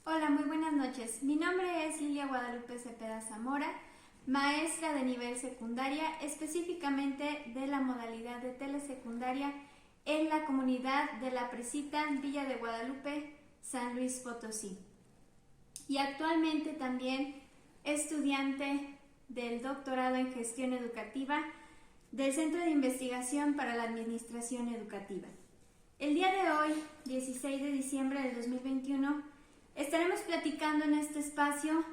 Hola, muy buenas noches. Mi nombre es Lilia Guadalupe Cepeda Zamora, maestra de nivel secundaria, específicamente de la modalidad de telesecundaria en la comunidad de La Presita, Villa de Guadalupe, San Luis Potosí. Y actualmente también estudiante del doctorado en gestión educativa del Centro de Investigación para la Administración Educativa. El día de hoy, 16 de diciembre del 2021, estaremos platicando en este espacio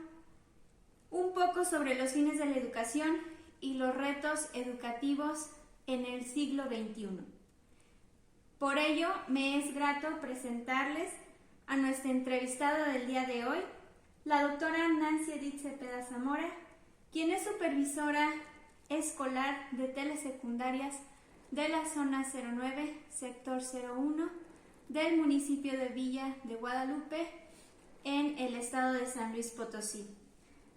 un poco sobre los fines de la educación y los retos educativos en el siglo XXI. Por ello, me es grato presentarles a nuestra entrevistada del día de hoy, la doctora Nancy Edith Cepeda Zamora, quien es supervisora escolar de telesecundarias de la zona 09, sector 01, del municipio de Villa de Guadalupe, en el estado de San Luis Potosí.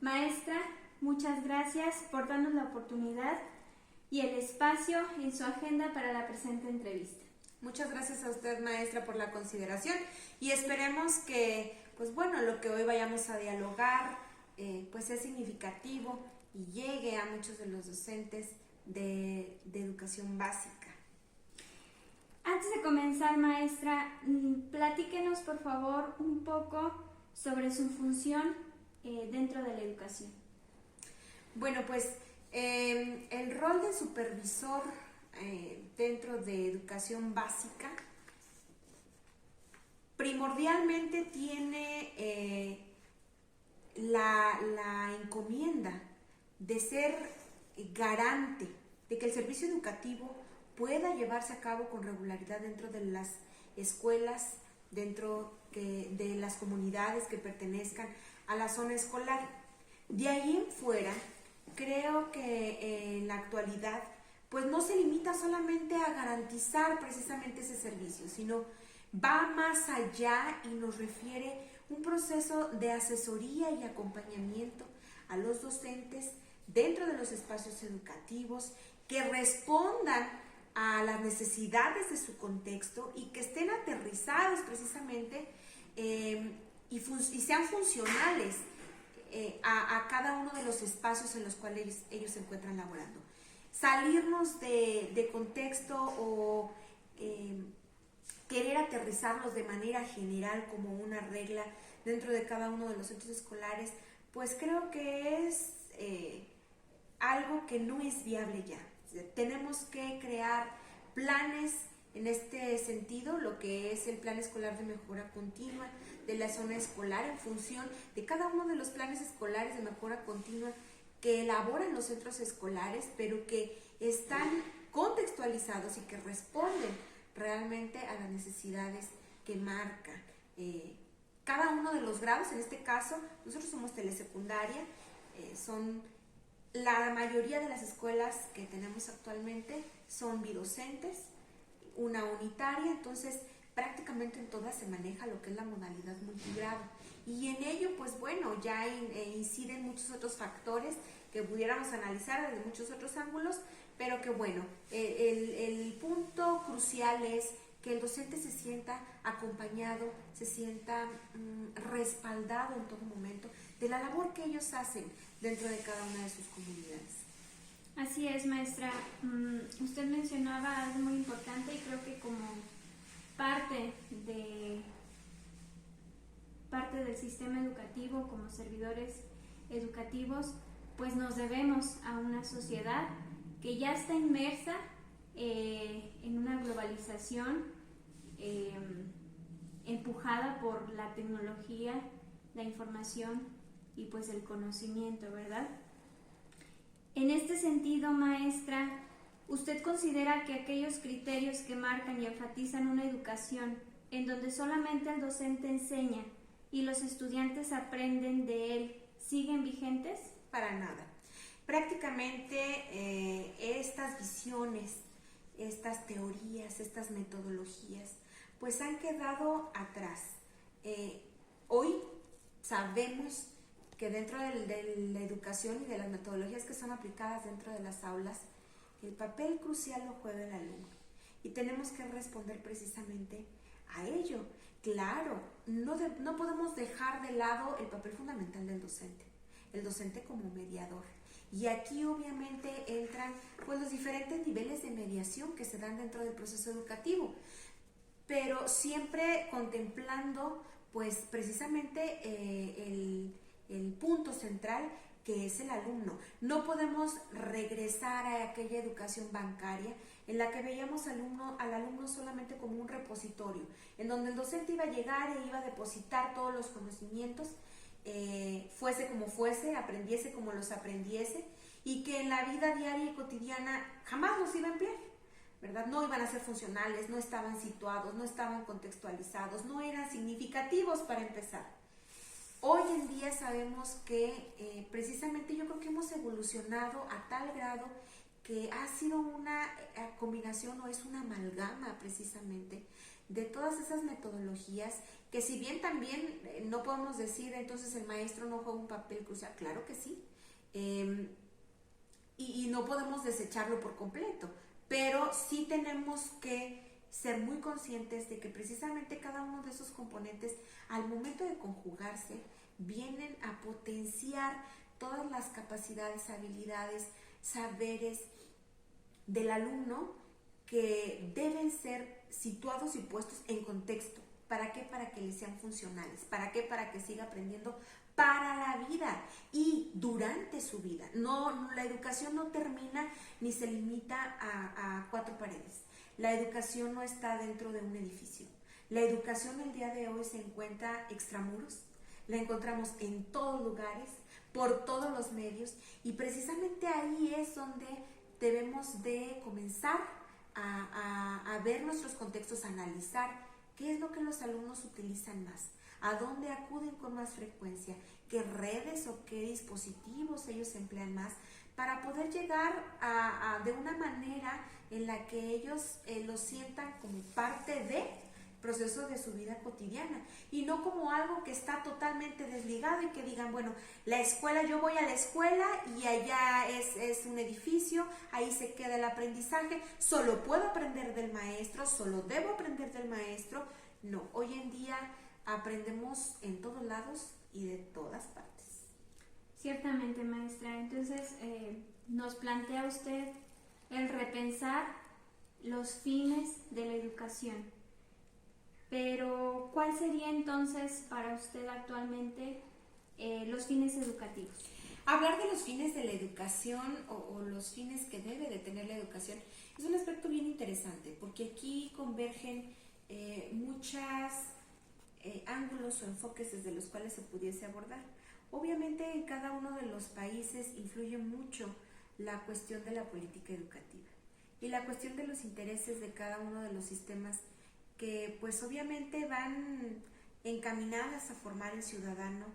Maestra, muchas gracias por darnos la oportunidad y el espacio en su agenda para la presente entrevista. Muchas gracias a usted, maestra, por la consideración y esperemos que, lo que hoy vayamos a dialogar, sea significativo y llegue a muchos de los docentes de educación básica. Antes de comenzar, maestra, platíquenos por favor un poco sobre su función dentro de la educación. Bueno, el rol de supervisor dentro de educación básica primordialmente tiene la encomienda de ser garante de que el servicio educativo pueda llevarse a cabo con regularidad dentro de las escuelas, dentro de las comunidades que pertenezcan a la zona escolar. De ahí en fuera, creo que en la actualidad no se limita solamente a garantizar precisamente ese servicio, sino va más allá y nos refiere un proceso de asesoría y acompañamiento a los docentes dentro de los espacios educativos que respondan a las necesidades de su contexto y que estén aterrizados precisamente y sean funcionales a cada uno de los espacios en los cuales ellos se encuentran laborando. Salirnos de contexto o querer aterrizarlos de manera general como una regla dentro de cada uno de los centros escolares, creo que es algo que no es viable ya. Tenemos que crear planes en este sentido, lo que es el plan escolar de mejora continua de la zona escolar en función de cada uno de los planes escolares de mejora continua que elaboran los centros escolares, pero que están contextualizados y que responden realmente a las necesidades que marca cada uno de los grados. En este caso, nosotros somos telesecundaria, son la mayoría de las escuelas que tenemos actualmente son bidocentes, una unitaria, entonces prácticamente en todas se maneja lo que es la modalidad multigrado. Y en ello, ya inciden muchos otros factores que pudiéramos analizar desde muchos otros ángulos, pero que el punto crucial es que el docente se sienta acompañado, se sienta respaldado en todo momento de la labor que ellos hacen dentro de cada una de sus comunidades. Así es, maestra. Usted mencionaba algo muy importante y creo que como parte del sistema educativo, como servidores educativos, nos debemos a una sociedad que ya está inmersa en una globalización empujada por la tecnología, la información y el conocimiento, ¿verdad? En este sentido, maestra, ¿usted considera que aquellos criterios que marcan y enfatizan una educación en donde solamente el docente enseña y los estudiantes aprenden de él siguen vigentes? Para nada. Prácticamente estas visiones, estas teorías, estas metodologías, han quedado atrás. Hoy sabemos que dentro de la educación y de las metodologías que son aplicadas dentro de las aulas, el papel crucial lo juega el alumno y tenemos que responder precisamente a ello. Claro, no podemos dejar de lado el papel fundamental del docente, el docente como mediador. Y aquí obviamente entran pues los diferentes niveles de mediación que se dan dentro del proceso educativo, pero siempre contemplando pues precisamente el punto central, que es el alumno. No podemos regresar a aquella educación bancaria en la que veíamos al alumno solamente como un repositorio, en donde el docente iba a llegar e iba a depositar todos los conocimientos, fuese como fuese, aprendiese como los aprendiese, y que en la vida diaria y cotidiana jamás los iba a emplear, ¿verdad? No iban a ser funcionales, no estaban situados, no estaban contextualizados, no eran significativos para empezar. Hoy en día sabemos que precisamente yo creo que hemos evolucionado a tal grado que ha sido una combinación o es una amalgama precisamente de todas esas metodologías que, si bien también no podemos decir entonces el maestro no juega un papel crucial, claro que sí, y no podemos desecharlo por completo, pero sí tenemos que ser muy conscientes de que precisamente cada uno de esos componentes, al momento de conjugarse, vienen a potenciar todas las capacidades, habilidades, saberes del alumno, que deben ser situados y puestos en contexto. ¿Para qué? Para que les sean funcionales. ¿Para qué? Para que siga aprendiendo para la vida y durante su vida. No, la educación no termina ni se limita a cuatro paredes. La educación no está dentro de un edificio. La educación el día de hoy se encuentra extramuros, la encontramos en todos lugares, por todos los medios, y precisamente ahí es donde debemos de comenzar a ver nuestros contextos, a analizar qué es lo que los alumnos utilizan más, a dónde acuden con más frecuencia, qué redes o qué dispositivos ellos emplean más, para poder llegar de una manera en la que ellos lo sientan como parte del proceso de su vida cotidiana y no como algo que está totalmente desligado y que digan, bueno, la escuela, yo voy a la escuela y allá es un edificio, ahí se queda el aprendizaje, solo puedo aprender del maestro, solo debo aprender del maestro. No, hoy en día aprendemos en todos lados y de todas partes. Ciertamente, maestra. Entonces, nos plantea usted el repensar los fines de la educación. Pero, ¿cuál sería entonces para usted actualmente los fines educativos? Hablar de los fines de la educación o los fines que debe de tener la educación es un aspecto bien interesante, porque aquí convergen muchos ángulos o enfoques desde los cuales se pudiese abordar. Obviamente en cada uno de los países influye mucho la cuestión de la política educativa y la cuestión de los intereses de cada uno de los sistemas, que pues obviamente van encaminadas a formar el ciudadano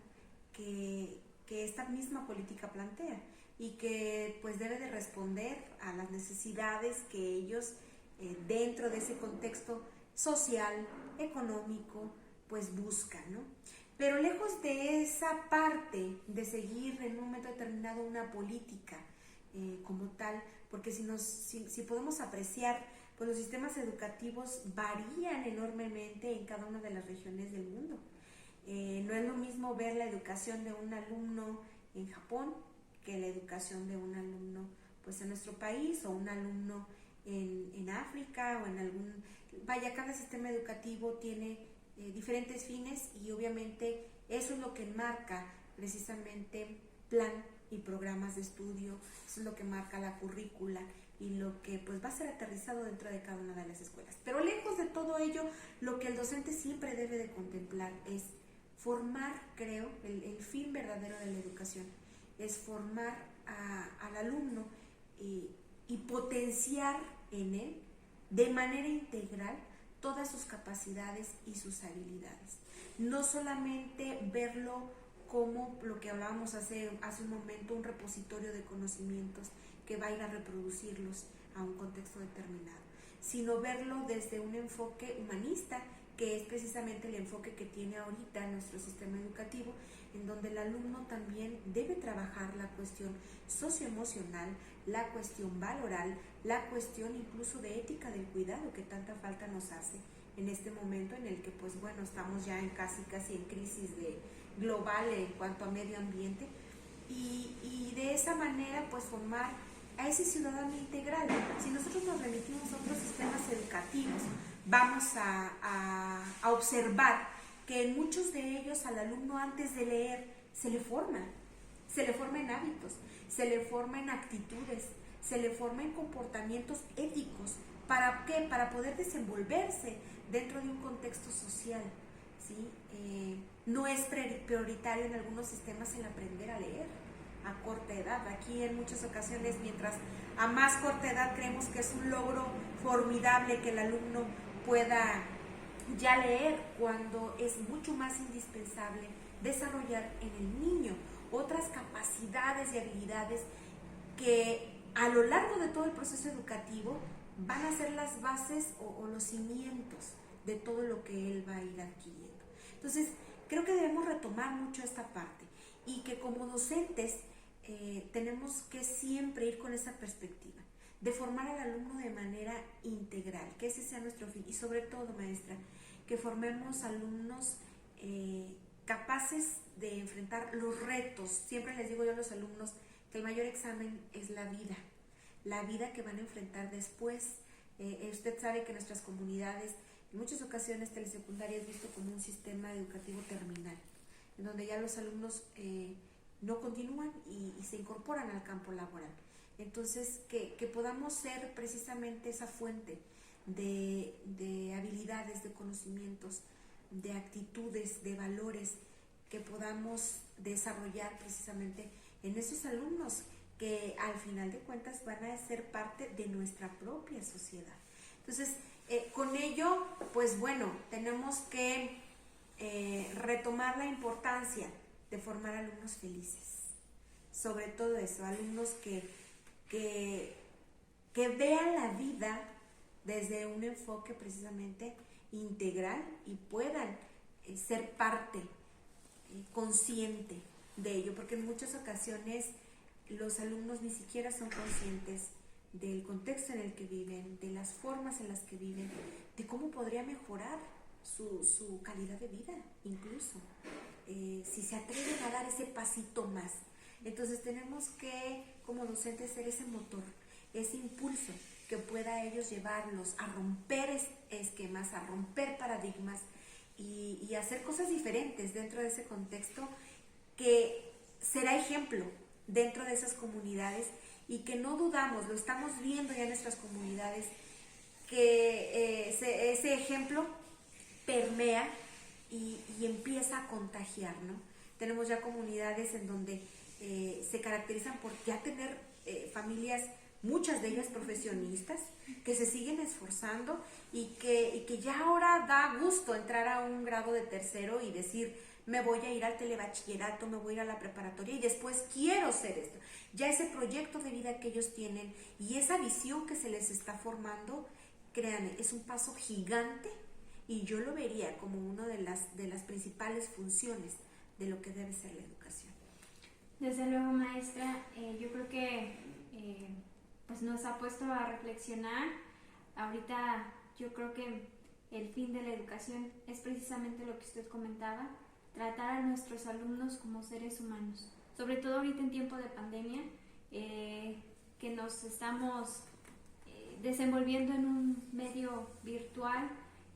que esta misma política plantea y que pues debe de responder a las necesidades que ellos dentro de ese contexto social, económico, pues buscan, ¿no? Pero lejos de esa parte de seguir en un momento determinado una política como tal, porque si podemos apreciar, pues los sistemas educativos varían enormemente en cada una de las regiones del mundo. No es lo mismo ver la educación de un alumno en Japón que la educación de un alumno pues en nuestro país, o un alumno en África o en algún... Vaya, cada sistema educativo tiene diferentes fines y obviamente eso es lo que marca precisamente plan y programas de estudio, eso es lo que marca la currícula y lo que pues va a ser aterrizado dentro de cada una de las escuelas. Pero lejos de todo ello, lo que el docente siempre debe de contemplar es formar, creo, el fin verdadero de la educación es formar al alumno y potenciar en él de manera integral todas sus capacidades y sus habilidades. No solamente verlo como lo que hablábamos hace un momento, un repositorio de conocimientos que va a ir a reproducirlos a un contexto determinado, sino verlo desde un enfoque humanista, que es precisamente el enfoque que tiene ahorita nuestro sistema educativo, en donde el alumno también debe trabajar la cuestión socioemocional, la cuestión valoral, la cuestión incluso de ética del cuidado que tanta falta nos hace en este momento en el que pues bueno, estamos ya en casi en crisis global en cuanto a medio ambiente, y de esa manera pues formar a ese ciudadano integral. Si nosotros nos remitimos a otros sistemas educativos, vamos a observar que en muchos de ellos al alumno antes de leer se le forma en hábitos, se le forma en actitudes, se le forma en comportamientos éticos. ¿Para qué? Para poder desenvolverse dentro de un contexto social, ¿sí? No es prioritario en algunos sistemas el aprender a leer a corta edad. Aquí en muchas ocasiones, mientras a más corta edad creemos que es un logro formidable que el alumno pueda ya leer, cuando es mucho más indispensable desarrollar en el niño otras capacidades y habilidades que a lo largo de todo el proceso educativo van a ser las bases o los cimientos de todo lo que él va a ir adquiriendo. Entonces, creo que debemos retomar mucho esta parte y que como docentes tenemos que siempre ir con esa perspectiva de formar al alumno de manera integral, que ese sea nuestro fin, y sobre todo, maestra, que formemos alumnos capaces de enfrentar los retos. Siempre les digo yo a los alumnos que el mayor examen es la vida que van a enfrentar después. Usted sabe que nuestras comunidades, en muchas ocasiones telesecundaria es visto como un sistema educativo terminal, en donde ya los alumnos no continúan y se incorporan al campo laboral. Entonces, que podamos ser precisamente esa fuente de habilidades, de conocimientos, de actitudes, de valores que podamos desarrollar precisamente en esos alumnos que al final de cuentas van a ser parte de nuestra propia sociedad. Entonces, con ello, pues bueno, tenemos que retomar la importancia de formar alumnos felices. Sobre todo eso, alumnos que vean la vida desde un enfoque precisamente integral y puedan ser parte consciente de ello, porque en muchas ocasiones los alumnos ni siquiera son conscientes del contexto en el que viven, de las formas en las que viven, de cómo podría mejorar su calidad de vida, incluso si se atreven a dar ese pasito más. Entonces tenemos que, como docentes, ser ese motor, ese impulso que pueda a ellos llevarlos a romper esquemas, a romper paradigmas y hacer cosas diferentes dentro de ese contexto que será ejemplo dentro de esas comunidades, y que no dudamos, lo estamos viendo ya en nuestras comunidades, que ese ejemplo permea y empieza a contagiar, ¿no? Tenemos ya comunidades en donde se caracterizan por ya tener familias, muchas de ellas profesionistas, que se siguen esforzando y que ya ahora da gusto entrar a un grado de tercero y decir, me voy a ir al telebachillerato, me voy a ir a la preparatoria y después quiero ser esto. Ya ese proyecto de vida que ellos tienen y esa visión que se les está formando, créanme, es un paso gigante, y yo lo vería como una de las principales funciones de lo que debe ser la educación. Desde luego, maestra, yo creo que pues nos ha puesto a reflexionar. Ahorita yo creo que el fin de la educación es precisamente lo que usted comentaba, tratar a nuestros alumnos como seres humanos, sobre todo ahorita en tiempo de pandemia, que nos estamos desenvolviendo en un medio virtual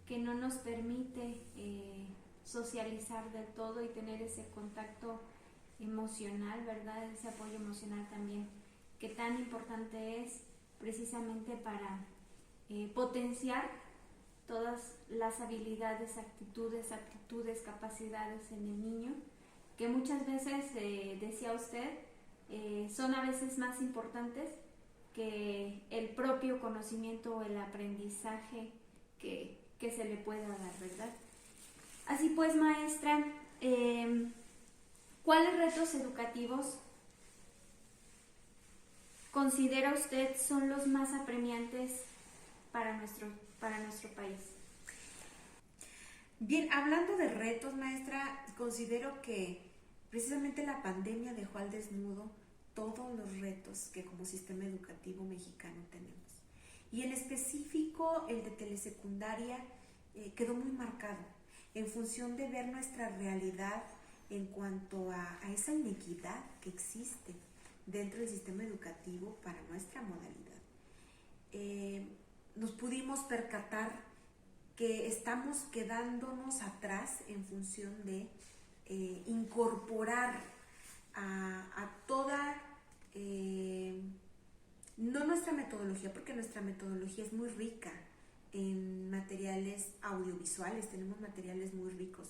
que no nos permite socializar del todo y tener ese contacto emocional, ¿verdad? Ese apoyo emocional también, que tan importante es precisamente para potenciar todas las habilidades, aptitudes, capacidades en el niño, que muchas veces, decía usted, son a veces más importantes que el propio conocimiento o el aprendizaje que se le pueda dar, ¿verdad? Así pues, maestra, ¿cuáles retos educativos considera usted son los más apremiantes para nuestro país? Bien, hablando de retos, maestra, considero que precisamente la pandemia dejó al desnudo todos los retos que como sistema educativo mexicano tenemos. Y en específico el de telesecundaria quedó muy marcado en función de ver nuestra realidad en cuanto a esa inequidad que existe dentro del sistema educativo para nuestra modalidad. Nos pudimos percatar que estamos quedándonos atrás en función de incorporar a toda, no nuestra metodología, porque nuestra metodología es muy rica en materiales audiovisuales, tenemos materiales muy ricos.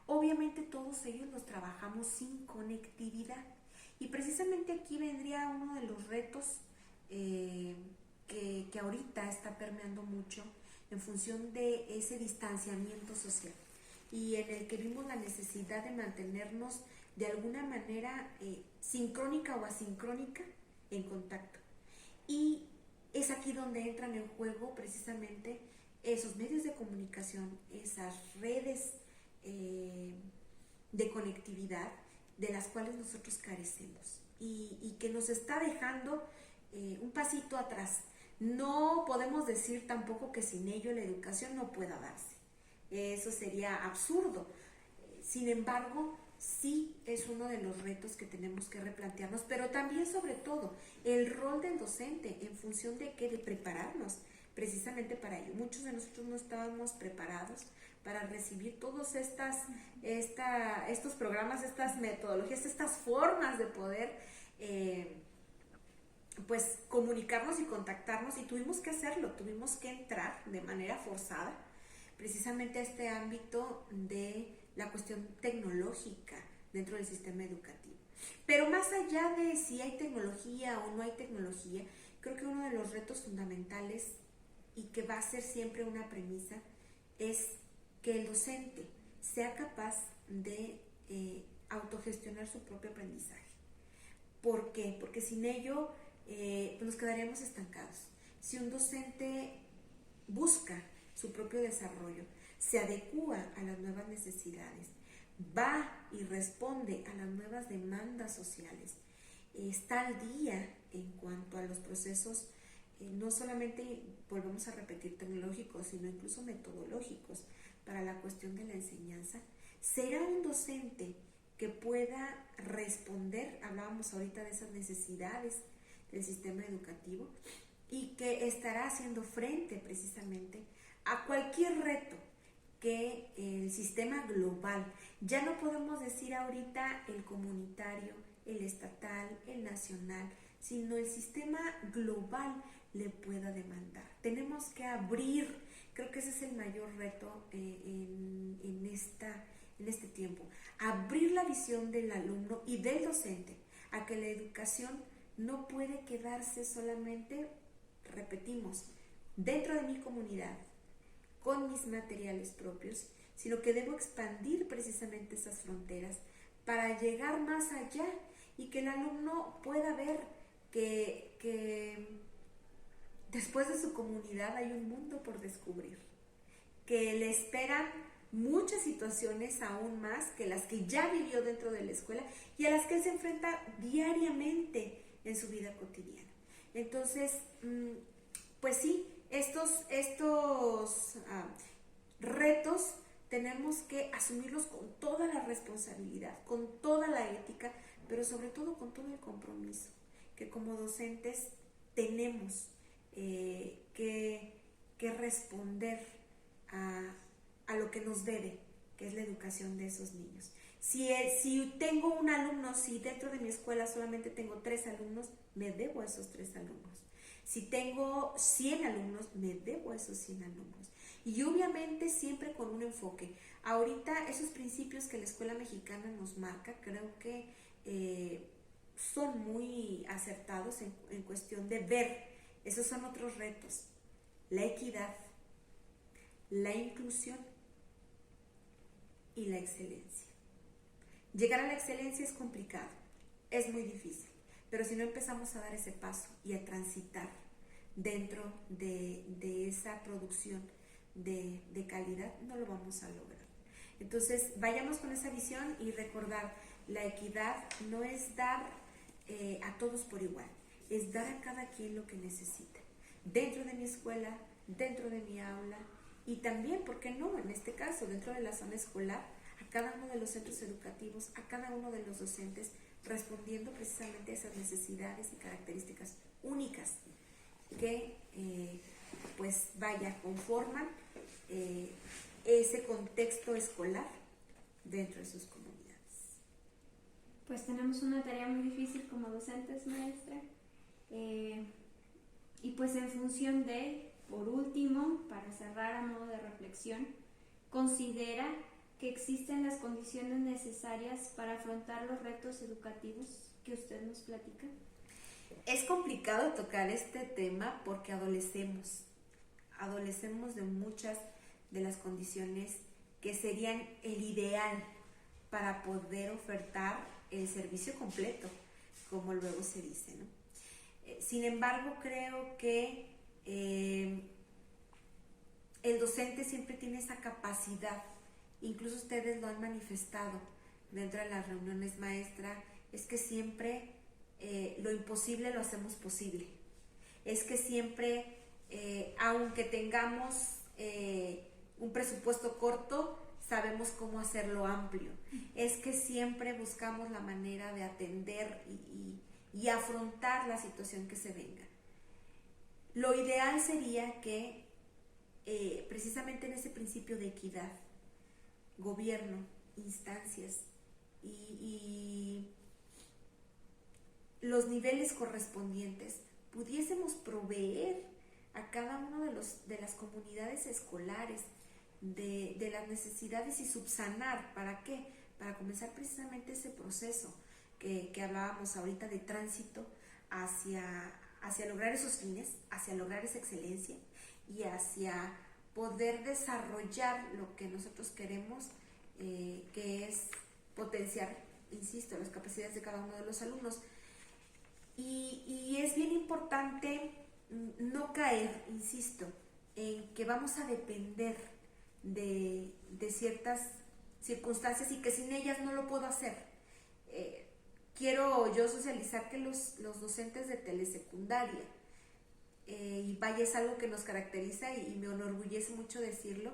Obviamente todos ellos los trabajamos sin conectividad y precisamente aquí vendría uno de los retos que ahorita está permeando mucho en función de ese distanciamiento social y en el que vimos la necesidad de mantenernos de alguna manera sincrónica o asincrónica en contacto. Y es aquí donde entran en juego precisamente esos medios de comunicación, esas redes de conectividad de las cuales nosotros carecemos y que nos está dejando un pasito atrás. No podemos decir tampoco que sin ello la educación no pueda darse. Eso sería absurdo. Sin embargo, sí es uno de los retos que tenemos que replantearnos, pero también sobre todo el rol del docente en función de qué, de prepararnos precisamente para ello. Muchos de nosotros no estábamos preparados para recibir todos estos programas, estas metodologías, estas formas de poder pues comunicarnos y contactarnos, y tuvimos que hacerlo, tuvimos que entrar de manera forzada precisamente a este ámbito de la cuestión tecnológica dentro del sistema educativo. Pero más allá de si hay tecnología o no hay tecnología, creo que uno de los retos fundamentales y que va a ser siempre una premisa es que el docente sea capaz de autogestionar su propio aprendizaje. ¿Por qué? Porque sin ello nos quedaríamos estancados. Si un docente busca su propio desarrollo, se adecúa a las nuevas necesidades, va y responde a las nuevas demandas sociales, está al día en cuanto a los procesos, no solamente, volvemos a repetir, tecnológicos, sino incluso metodológicos para la cuestión de la enseñanza, será un docente que pueda responder, hablábamos ahorita de esas necesidades del sistema educativo, y que estará haciendo frente precisamente a cualquier reto que el sistema global, ya no podemos decir ahorita el comunitario, el estatal, el nacional, sino el sistema global le pueda demandar. Tenemos que abrir, creo que ese es el mayor reto en este tiempo, abrir la visión del alumno y del docente a que la educación no puede quedarse solamente, repetimos, dentro de mi comunidad, con mis materiales propios, sino que debo expandir precisamente esas fronteras para llegar más allá y que el alumno pueda ver que después de su comunidad hay un mundo por descubrir, que le esperan muchas situaciones aún más que las que ya vivió dentro de la escuela y a las que él se enfrenta diariamente en su vida cotidiana. Entonces, pues sí, estos retos tenemos que asumirlos con toda la responsabilidad, con toda la ética, pero sobre todo con todo el compromiso que como docentes tenemos que responder a lo que nos debe, que es la educación de esos niños. Si tengo un alumno, si dentro de mi escuela solamente tengo 3 alumnos, me debo a esos 3 alumnos. Si tengo 100 alumnos, me debo a esos 100 alumnos. Y obviamente siempre con un enfoque. Ahorita esos principios que la escuela mexicana nos marca, creo que son muy acertados en cuestión de ver. Esos son otros retos. La equidad, la inclusión y la excelencia. Llegar a la excelencia es complicado, es muy difícil, pero si no empezamos a dar ese paso y a transitar dentro de esa producción de calidad, no lo vamos a lograr. Entonces, vayamos con esa visión y recordar, la equidad no es dar a todos por igual, es dar a cada quien lo que necesita. Dentro de mi escuela, dentro de mi aula, Y también, ¿por qué no? En este caso, dentro de la zona escolar, a cada uno de los centros educativos, a cada uno de los docentes, respondiendo precisamente a esas necesidades y características únicas que, pues vaya, conforman ese contexto escolar dentro de sus comunidades. Pues tenemos una tarea muy difícil como docentes, maestra. Y pues en función de, por último, para cerrar a modo de reflexión, considera que existen las condiciones necesarias para afrontar los retos educativos que usted nos platica. Es complicado tocar este tema porque adolecemos de muchas de las condiciones que serían el ideal para poder ofertar el servicio completo, como luego se dice, ¿no? Sin embargo, creo que el docente siempre tiene esa capacidad, incluso ustedes lo han manifestado dentro de las reuniones, maestra, es que siempre lo imposible lo hacemos posible. Es que siempre, aunque tengamos un presupuesto corto, sabemos cómo hacerlo amplio. Es que siempre buscamos la manera de atender y afrontar la situación que se venga. Lo ideal sería que precisamente en ese principio de equidad, gobierno, instancias y los niveles correspondientes pudiésemos proveer a cada uno de las comunidades escolares de las necesidades y subsanar. ¿Para qué? Para comenzar precisamente ese proceso que hablábamos ahorita de tránsito hacia lograr esos fines, hacia lograr esa excelencia y hacia poder desarrollar lo que nosotros queremos, que es potenciar, insisto, las capacidades de cada uno de los alumnos. Y es bien importante no caer, insisto, en que vamos a depender de ciertas circunstancias y que sin ellas no lo puedo hacer. Quiero yo socializar que los docentes de telesecundaria, y vaya, es algo que nos caracteriza y me enorgullece mucho decirlo,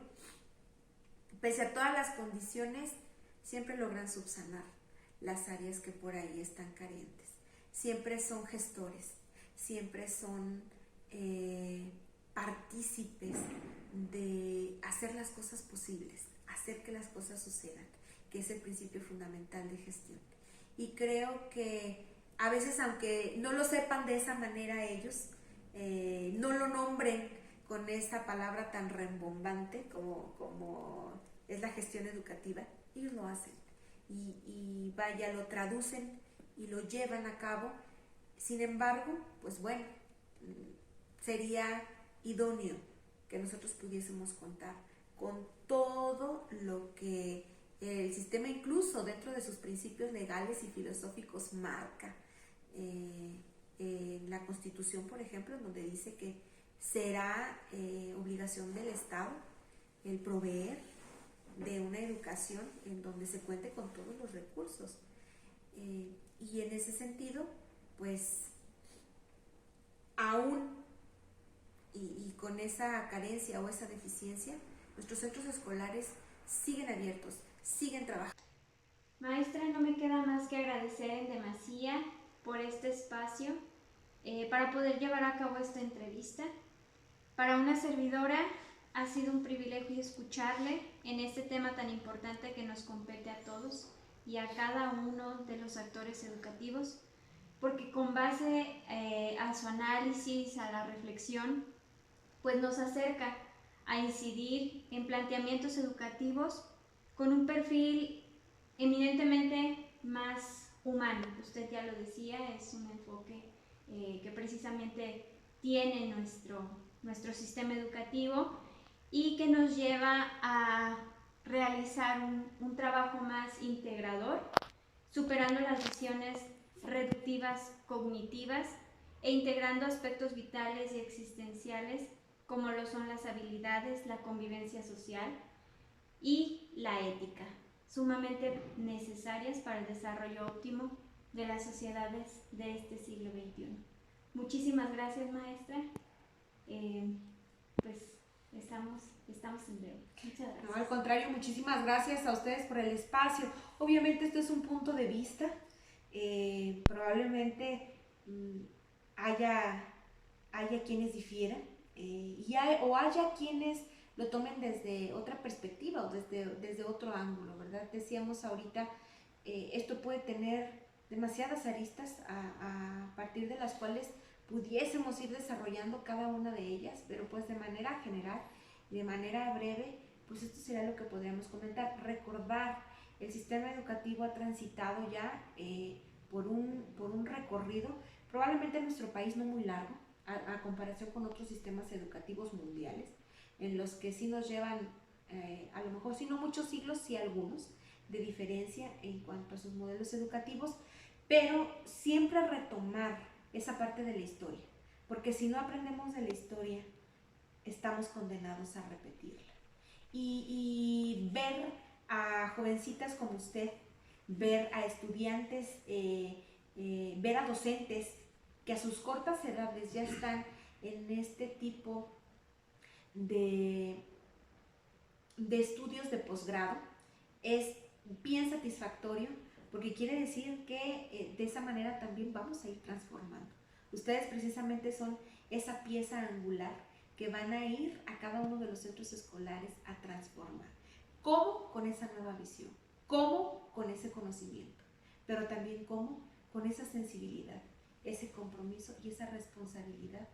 pese a todas las condiciones, siempre logran subsanar las áreas que por ahí están carentes. Siempre son gestores, siempre son partícipes de hacer las cosas posibles, hacer que las cosas sucedan, que es el principio fundamental de gestión. Y creo que a veces, aunque no lo sepan de esa manera ellos, no lo nombren con esa palabra tan rembombante como es la gestión educativa, ellos lo hacen y vaya, lo traducen y lo llevan a cabo. Sin embargo, pues bueno, sería idóneo que nosotros pudiésemos contar con todo lo que el sistema, incluso dentro de sus principios legales y filosóficos, marca. En la Constitución, por ejemplo, donde dice que será obligación del Estado el proveer de una educación en donde se cuente con todos los recursos. Y en ese sentido, pues, aún y con esa carencia o esa deficiencia, nuestros centros escolares siguen abiertos, siguen trabajando. Maestra, no me queda más que agradecer en demasía por este espacio para poder llevar a cabo esta entrevista. Para una servidora ha sido un privilegio escucharle en este tema tan importante que nos compete a todos y a cada uno de los actores educativos, porque con base a su análisis, a la reflexión, pues nos acerca a incidir en planteamientos educativos con un perfil eminentemente más humano. Usted ya lo decía, es un enfoque que precisamente tiene nuestro sistema educativo y que nos lleva a realizar un trabajo más integrador, superando las visiones reductivas cognitivas e integrando aspectos vitales y existenciales como lo son las habilidades, la convivencia social y la ética, sumamente necesarias para el desarrollo óptimo de las sociedades de este siglo XXI. Muchísimas gracias, maestra. Pues estamos en breve. Muchas gracias. No, al contrario, muchísimas gracias a ustedes por el espacio. Obviamente esto es un punto de vista. Probablemente haya quienes difieran o haya quienes lo tomen desde otra perspectiva o desde otro ángulo, ¿verdad? Decíamos ahorita, esto puede tener demasiadas aristas a partir de las cuales pudiésemos ir desarrollando cada una de ellas, pero pues de manera general y de manera breve, pues esto sería lo que podríamos comentar. Recordar, el sistema educativo ha transitado ya por un recorrido, probablemente en nuestro país no muy largo, a comparación con otros sistemas educativos mundiales, en los que sí nos llevan, a lo mejor, si no muchos siglos, sí algunos, de diferencia en cuanto a sus modelos educativos, pero siempre retomar esa parte de la historia, porque si no aprendemos de la historia, estamos condenados a repetirla. Y ver a jovencitas como usted, ver a estudiantes, ver a docentes que a sus cortas edades ya están en este tipo de estudios de posgrado, es bien satisfactorio, porque quiere decir que de esa manera también vamos a ir transformando. Ustedes precisamente son esa pieza angular que van a ir a cada uno de los centros escolares a transformar. ¿Cómo? Con esa nueva visión. ¿Cómo? Con ese conocimiento. Pero también ¿cómo? Con esa sensibilidad, ese compromiso y esa responsabilidad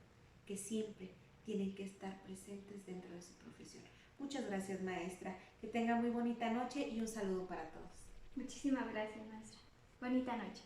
que siempre tienen que estar presentes dentro de su profesión. Muchas gracias, maestra. Que tenga muy bonita noche y un saludo para todos. Muchísimas gracias, maestra. Bonita noche.